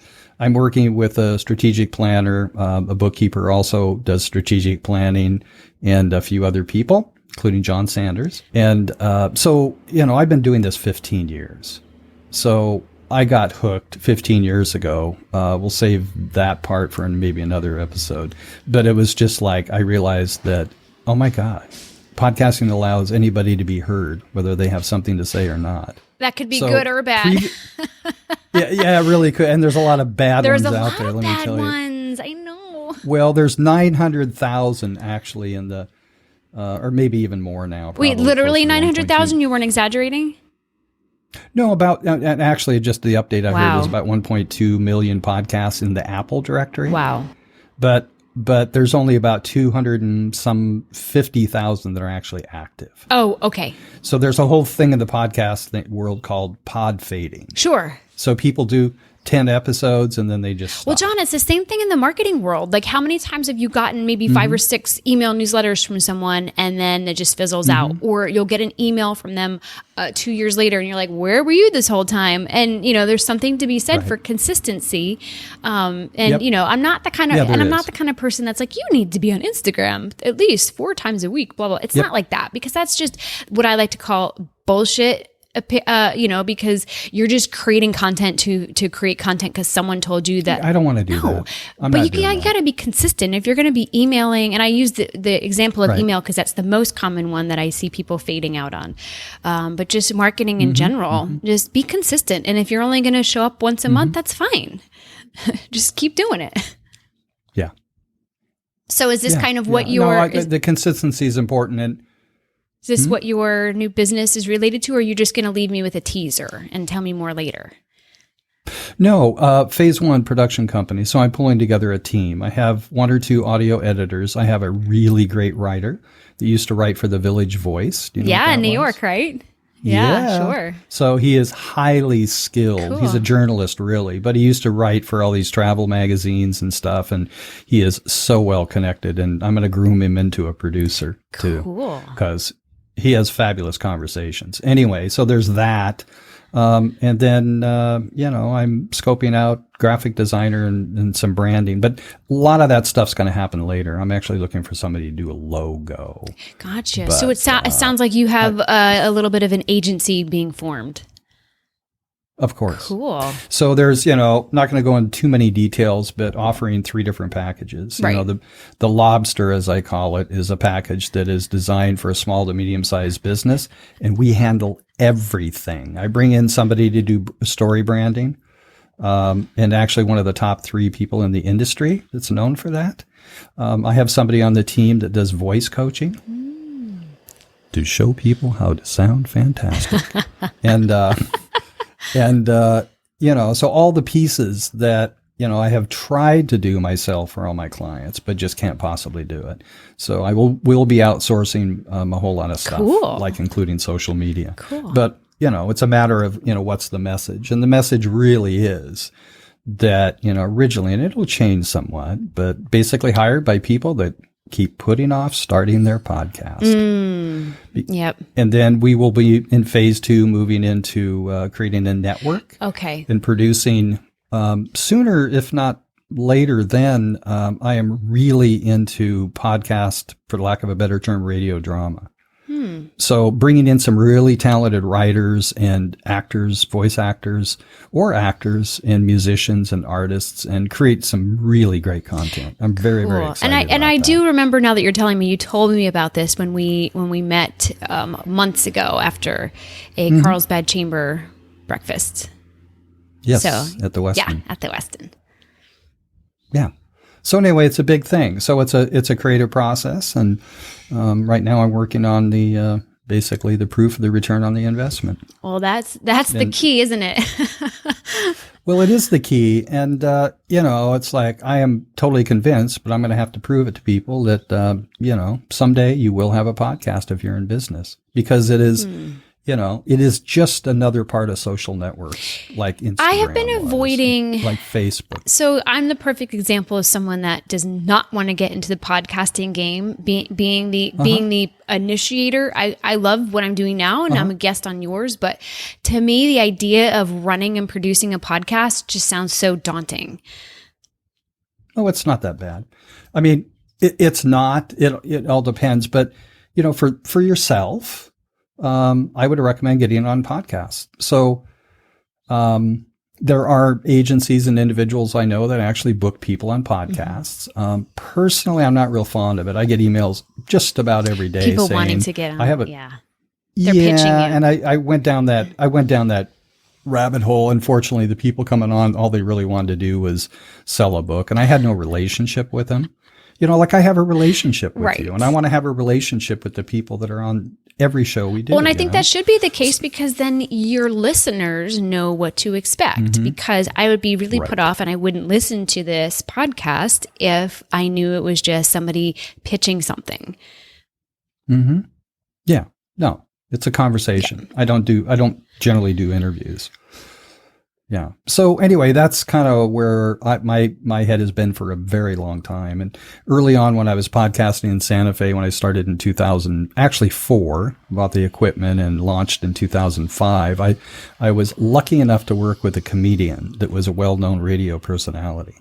working with a strategic planner, a bookkeeper also does strategic planning, and a few other people, including John Sanders. And so, I've been doing this 15 years. So I got hooked 15 years ago. We'll save that part for maybe another episode. But it was just like I realized that, oh my God, podcasting allows anybody to be heard, whether they have something to say or not. That could be good or bad. Yeah, it really could. And there's a lot of bad ones out there, let me tell you. There's a lot of bad ones, I know. Well, there's 900,000 actually in the, or maybe even more now. Wait, literally 900,000? You weren't exaggerating? No, and actually just the update I heard was about 1.2 million podcasts in the Apple directory. Wow. But there's only about 250,000 that are actually active. Oh, okay. So there's a whole thing in the podcast world called pod fading. Sure. So people do 10 episodes and then they just stop. Well, John, it's the same thing in the marketing world. Like, how many times have you gotten maybe 5 or 6 email newsletters from someone and then it just fizzles out? Or you'll get an email from them 2 years later and you're like, where were you this whole time? And, there's something to be said for consistency. I'm not the kind of, I'm not the kind of person that's like, you need to be on Instagram at least 4 times a week, blah, blah. It's not like that, because that's just what I like to call bullshit. Because you're just creating content to create content because someone told you that. I don't want to do that. But you got to be consistent. If you're going to be emailing, and I use the example of email because that's the most common one that I see people fading out on. But just marketing in general, just be consistent. And if you're only going to show up once a month, that's fine. Just keep doing it. Yeah. So is this kind of what the consistency is important. And is this what your new business is related to, or are you just going to leave me with a teaser and tell me more later? No, phase 1 production company. So I'm pulling together a team. I have 1 or 2 audio editors. I have a really great writer that used to write for the Village Voice. Do you know what that in New was? York, right? Yeah, sure. So he is highly skilled. Cool. He's a journalist, really, but he used to write for all these travel magazines and stuff, and he is so well connected, and I'm going to groom him into a producer, too. Cool. Because he has fabulous conversations. Anyway, so there's that. And then, I'm scoping out graphic designer and some branding. But a lot of that stuff's going to happen later. I'm actually looking for somebody to do a logo. Gotcha. But, so it sounds like you have a little bit of an agency being formed. Of course. Cool. So there's, not going to go into too many details, but offering 3 different packages. Right. The lobster, as I call it, is a package that is designed for a small to medium-sized business, and we handle everything. I bring in somebody to do story branding, and actually one of the top 3 people in the industry that's known for that. I have somebody on the team that does voice coaching to show people how to sound fantastic. So all the pieces that, I have tried to do myself for all my clients, but just can't possibly do it. So I will be outsourcing a whole lot of stuff, like including social media. Cool. But, it's a matter of, what's the message? And the message really is that, originally, and it'll change somewhat, but basically hired by people that keep putting off starting their podcast. Yep. And then we will be in phase 2, moving into creating a network. Okay. And producing sooner, if not later then, I am really into podcast, for lack of a better term, radio drama. So bringing in some really talented writers and actors, voice actors, or actors and musicians and artists, and create some really great content. I'm very, very excited. And I do remember now that you're telling me, you told me about this when we met months ago after a Carlsbad Chamber breakfast. Yes, at the Westin. Yeah, at the Westin. Yeah. So anyway, it's a big thing. So it's a creative process, and right now I'm working on the basically the proof of the return on the investment. Well, that's the key, isn't it? Well, it is the key, and it's like I am totally convinced, but I'm going to have to prove it to people that someday you will have a podcast if you're in business, because it is. It is just another part of social networks like Instagram. I have been avoiding like Facebook. So I'm the perfect example of someone that does not want to get into the podcasting game, being the initiator. I love what I'm doing now, and I'm a guest on yours. But to me, the idea of running and producing a podcast just sounds so daunting. Oh, it's not that bad. I mean, it's not. It all depends. But for yourself. I would recommend getting on podcasts. So there are agencies and individuals I know that actually book people on podcasts. Personally, I'm not real fond of it. I get emails just about every day. People saying, wanting to get on. They're pitching you. And I went down that rabbit hole. Unfortunately, the people coming on, all they really wanted to do was sell a book, and I had no relationship with them. Like I have a relationship with you, and I want to have a relationship with the people that are on every show we do. Well, and I think that should be the case, because then your listeners know what to expect, because I would be really put off and I wouldn't listen to this podcast if I knew it was just somebody pitching something. Yeah. No, it's a conversation. Yeah. I don't generally do interviews. Yeah. So anyway, that's kind of where my head has been for a very long time. And early on, when I was podcasting in Santa Fe, when I started in 2004, bought the equipment and launched in 2005, I was lucky enough to work with a comedian that was a well-known radio personality.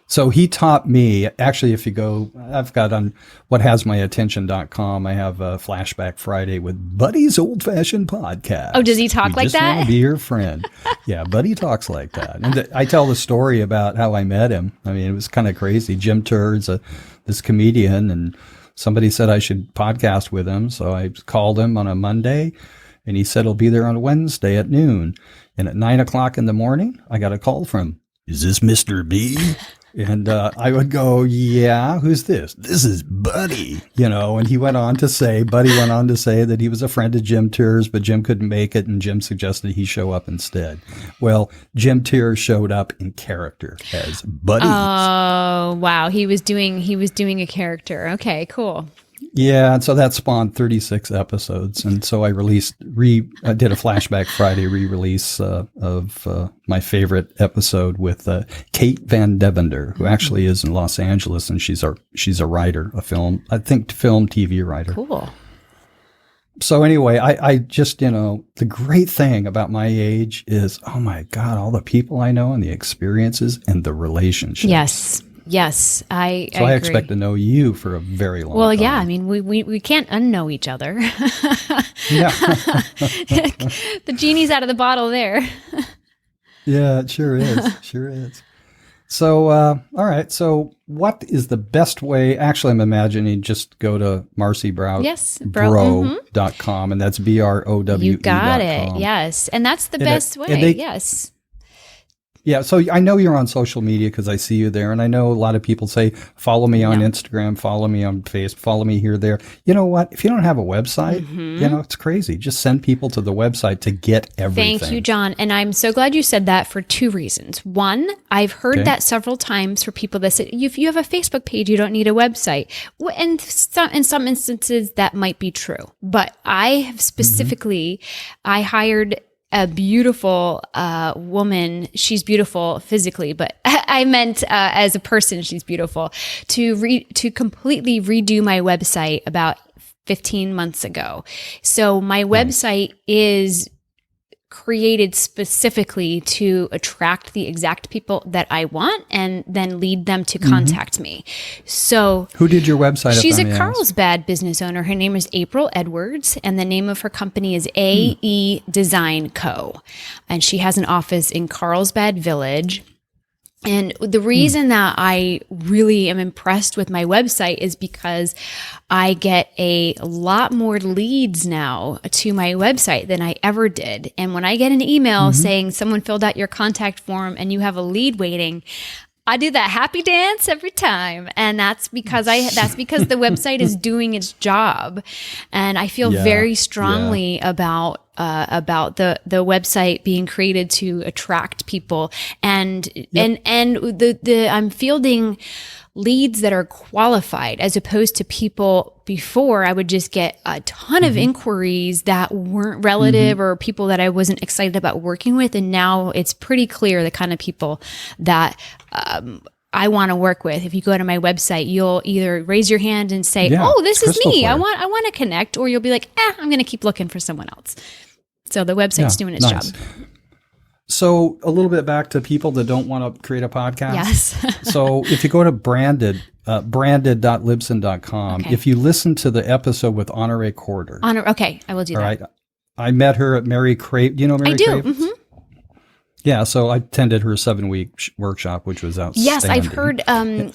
So he taught me, actually, if you go, I've got on whathasmyattention.com, I have a Flashback Friday with Buddy's Old Fashioned Podcast. Oh, does he talk like that? Just want to be your friend. Yeah, Buddy talks like that. And I tell the story about how I met him. I mean, it was kind of crazy. Jim Turd's this comedian, and somebody said I should podcast with him. So I called him on a Monday, and he said he'll be there on a Wednesday at noon. And at 9 o'clock in the morning, I got a call from him. Is this Mr. B? And I would go, yeah, who's this? This is Buddy, and Buddy went on to say that he was a friend of Jim Turd's, but Jim couldn't make it, and Jim suggested he show up instead. Well, Jim Turd showed up in character as Buddy. Oh, wow. He was doing a character. Okay, cool. Yeah, and so that spawned 36 episodes, and so I did a Flashback Friday re-release of my favorite episode with Kate Van Devender, who actually is in Los Angeles, and she's a writer, film TV writer. Cool. So anyway, I just the great thing about my age is, oh my God, all the people I know and the experiences and the relationships. Yes, I agree. Expect to know you for a very long time. Well, yeah, I mean, we can't unknow each other. Yeah. The genie's out of the bottle there. Yeah, it sure is. Sure is. So, all right. So what is the best way? Actually, I'm imagining just go to Marcy Browe. Yes. Browe.com, and that's BROWE.com. You got it. Yes. And that's the best way. Yes. Yeah, so I know you're on social media because I see you there, and I know a lot of people say, follow me on Instagram, follow me on Facebook, follow me here, there. You know what? If you don't have a website, it's crazy. Just send people to the website to get everything. Thank you, John. And I'm so glad you said that for two reasons. One, I've heard that several times for people that say, if you have a Facebook page, you don't need a website. And in some instances, that might be true. But I have specifically, I hired a beautiful woman. She's beautiful physically, but I meant as a person, she's beautiful, to completely redo my website about 15 months ago. So my website is created specifically to attract the exact people that I want and then lead them to contact me. So who did your website? She's a Carlsbad business owner. Her name is April Edwards, and the name of her company is AE Design Co. And she has an office in Carlsbad Village. And the reason that I really am impressed with my website is because I get a lot more leads now to my website than I ever did. And when I get an email saying someone filled out your contact form and you have a lead waiting, I do that happy dance every time. And that's because the website is doing its job. And I feel very strongly about the website being created to attract people, and I'm fielding leads that are qualified, as opposed to people before. I would just get a ton of inquiries that weren't relative or people that I wasn't excited about working with, and now it's pretty clear the kind of people that I want to work with. If you go to my website, you'll either raise your hand and say, "Oh, this is me. I want to connect," or you'll be like, "I'm going to keep looking for someone else." So the website's doing its job. So a little bit back to people that don't want to create a podcast. Yes. So if you go to branded.libsyn.com, if you listen to the episode with Honore Corder. Okay, I will do that. All right. I met her at Mary Crave. Do you know Mary Crave? I do. Yeah, so I attended her 7-week workshop, which was outstanding. Yes, I've heard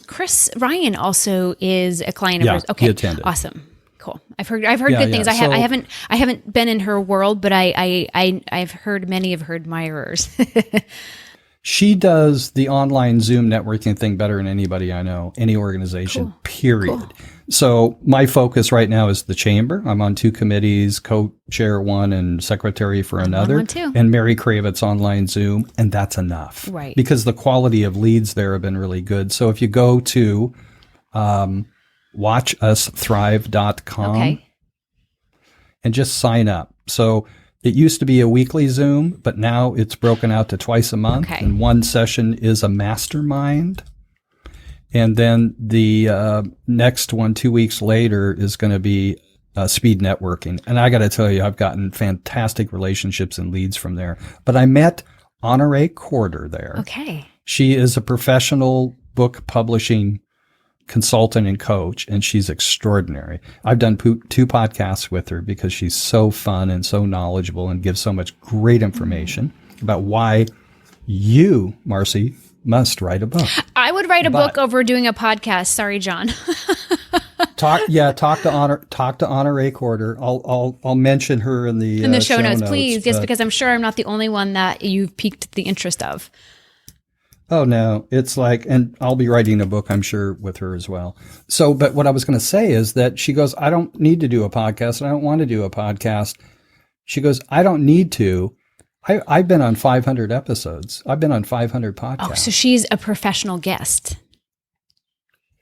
Chris Ryan also is a client of hers. Okay, he attended. Awesome. Cool. I've heard good things. I haven't been in her world, but I've heard many of her admirers. She does the online Zoom networking thing better than anybody I know, any organization, period. Cool. So my focus right now is the chamber. I'm on 2 committees, co-chair one and secretary for another. One too. And Mary Kravitz's online Zoom, and that's enough. Right. Because the quality of leads there have been really good. So if you go to watchusthrive.com and just sign up. So it used to be a weekly Zoom, but now it's broken out to twice a month. Okay. And one session is a mastermind. And then the next one, 2 weeks later, is going to be speed networking. And I got to tell you, I've gotten fantastic relationships and leads from there. But I met Honore Corder there. Okay. She is a professional book publishing consultant and coach, and she's extraordinary. I've done 2 podcasts with her because she's so fun and so knowledgeable and gives so much great information about why you, Marcy, must write a book. I would write a book over doing a podcast. Sorry, John. Talk to Honore Corder. I'll mention her in the show notes, please. Yes, because I'm sure I'm not the only one that you've piqued the interest of. Oh, no, it's like, and I'll be writing a book, I'm sure, with her as well. So, but what I was going to say is that she goes, I don't need to do a podcast, and I don't want to do a podcast. She goes, I don't need to. I've been on 500 episodes. I've been on 500 podcasts. Oh, so she's a professional guest.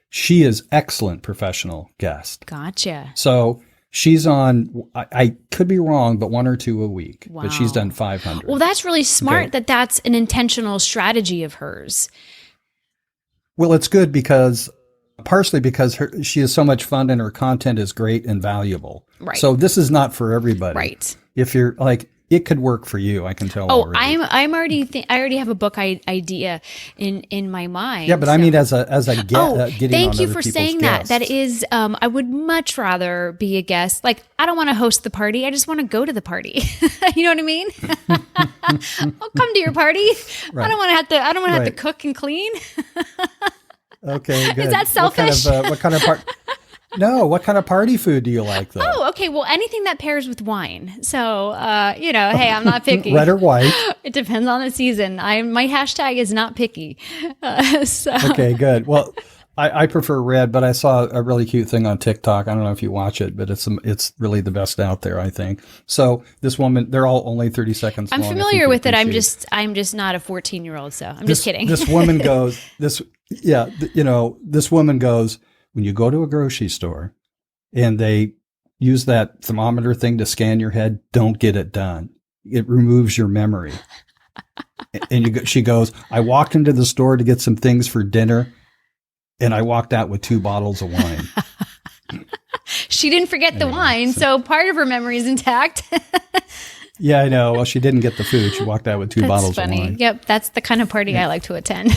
She is excellent professional guest. Gotcha. So she's on, I could be wrong, but 1 or 2 a week. Wow. But she's done 500. Well, that's really smart that's an intentional strategy of hers. Well, it's good because, partially because she is so much fun and her content is great and valuable. Right. So this is not for everybody. Right. If you're like, it could work for you. I can tell. Oh, already. I already have a book idea in my mind. Yeah, but I mean, as a getting thank on you other for people's saying guests. that. That is, I would much rather be a guest. Like, I don't want to host the party. I just want to go to the party. You know what I mean? I'll come to your party. Right. I don't want to have to cook and clean. Okay, good. Is that selfish? What kind of part? No, what kind of party food do you like, though? Oh, okay. Well, anything that pairs with wine. So, hey, I'm not picky. Red or white? It depends on the season. My hashtag is not picky. Okay, good. Well, I prefer red, but I saw a really cute thing on TikTok. I don't know if you watch it, but it's really the best out there, I think. So this woman, they're all only 30 seconds long. I'm familiar with it. I'm just not a 14-year-old, so I'm just kidding. This woman goes, this woman goes, when you go to a grocery store and they use that thermometer thing to scan your head, don't get it done. It removes your memory. And she goes, I walked into the store to get some things for dinner, and I walked out with 2 bottles of wine. She didn't forget the wine, so part of her memory is intact. Yeah, I know. Well, she didn't get the food. She walked out with 2 bottles funny. of wine. Yep, that's the kind of party I like to attend.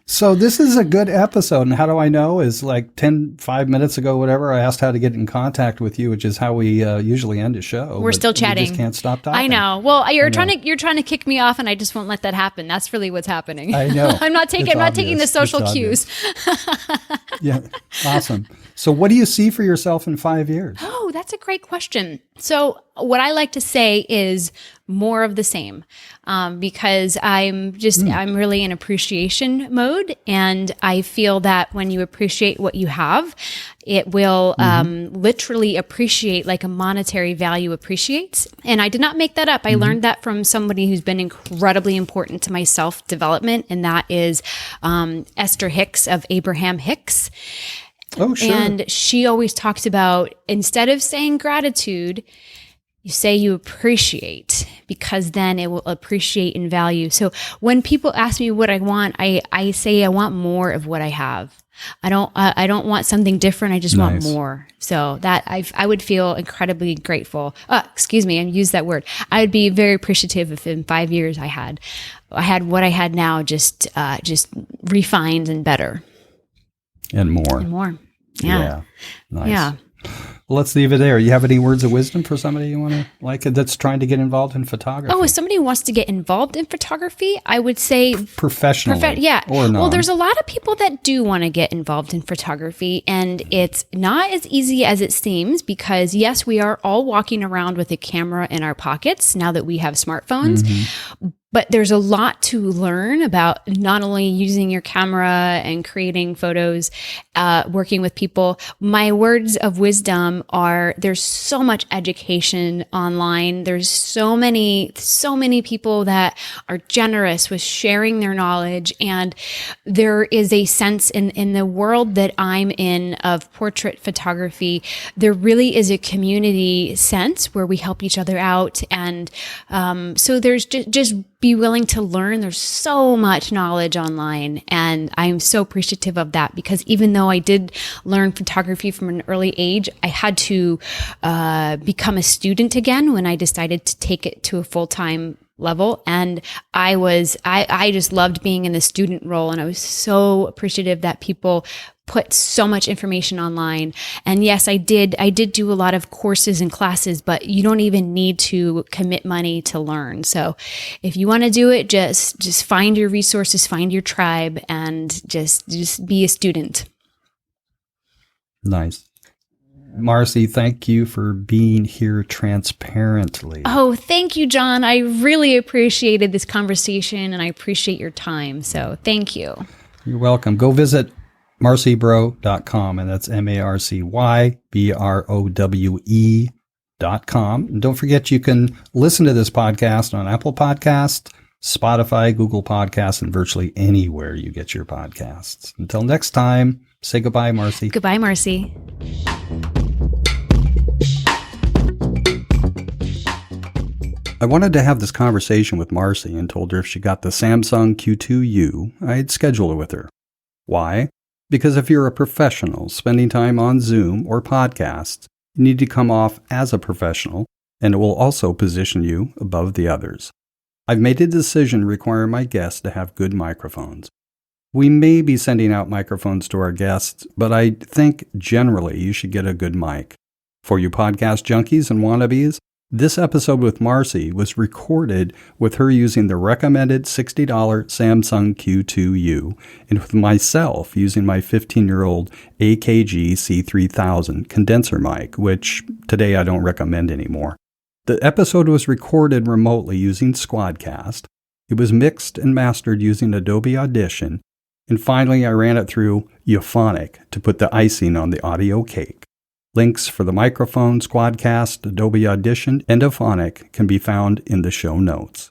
So this is a good episode. And how do I know? Is like 5 minutes ago, whatever, I asked how to get in contact with you, which is how we usually end a show. We're still chatting. We just can't stop talking. I know. Well, you're trying to kick me off, and I just won't let that happen. That's really what's happening. I know. I'm not taking the social cues. Yeah. Awesome. So what do you see for yourself in 5 years? Oh, that's a great question. So what I like to say is more of the same, because I'm really in appreciation mode. And I feel that when you appreciate what you have, it will literally appreciate like a monetary value appreciates. And I did not make that up. I learned that from somebody who's been incredibly important to my self-development. And that is Esther Hicks of Abraham Hicks. Oh, sure. And she always talks about, instead of saying gratitude, you say you appreciate, because then it will appreciate in value. So when people ask me what I want, I say I want more of what I have. I don't want something different. I just want more. So that I would feel incredibly grateful. Excuse me, and use that word. I would be very appreciative if in 5 years I had what I had now, just refined and better. And more. Yeah. Nice. Yeah. Well, let's leave it there. You have any words of wisdom for somebody you want to that's trying to get involved in photography? Oh, if somebody wants to get involved in photography, I would say professionally. Yeah. Or not. Well, there's a lot of people that do want to get involved in photography, and it's not as easy as it seems, because yes, we are all walking around with a camera in our pockets now that we have smartphones. But there's a lot to learn about not only using your camera and creating photos, working with people. My words of wisdom are, there's so much education online. There's so many people that are generous with sharing their knowledge. And there is a sense in the world that I'm in of portrait photography, there really is a community sense where we help each other out. And so there's just be willing to learn. There's so much knowledge online, and I'm so appreciative of that, because even though I did learn photography from an early age, I had to become a student again when I decided to take it to a full-time level. And I just loved being in the student role, and I was so appreciative that people put so much information online. And yes, I did do a lot of courses and classes, but you don't even need to commit money to learn. So if you want to do it, just find your resources, find your tribe, and just be a student. Nice. Marcy, thank you for being here transparently. Oh, thank you, John. I really appreciated this conversation, and I appreciate your time. So thank you. You're welcome. Go visit marcybrowe.com, and that's marcybrowe.com. And don't forget, you can listen to this podcast on Apple Podcasts, Spotify, Google Podcasts, and virtually anywhere you get your podcasts. Until next time, say goodbye, Marcy. Goodbye, Marcy. I wanted to have this conversation with Marcy and told her if she got the Samsung Q2U, I'd schedule it with her. Why? Because if you're a professional spending time on Zoom or podcasts, you need to come off as a professional, and it will also position you above the others. I've made a decision requiring my guests to have good microphones. We may be sending out microphones to our guests, but I think generally you should get a good mic. For you podcast junkies and wannabes, this episode with Marcy was recorded with her using the recommended $60 Samsung Q2U, and with myself using my 15-year-old AKG C3000 condenser mic, which today I don't recommend anymore. The episode was recorded remotely using Squadcast. It was mixed and mastered using Adobe Audition, and finally I ran it through Euphonic to put the icing on the audio cake. Links for the microphone, Squadcast, Adobe Audition, and Euphonic can be found in the show notes.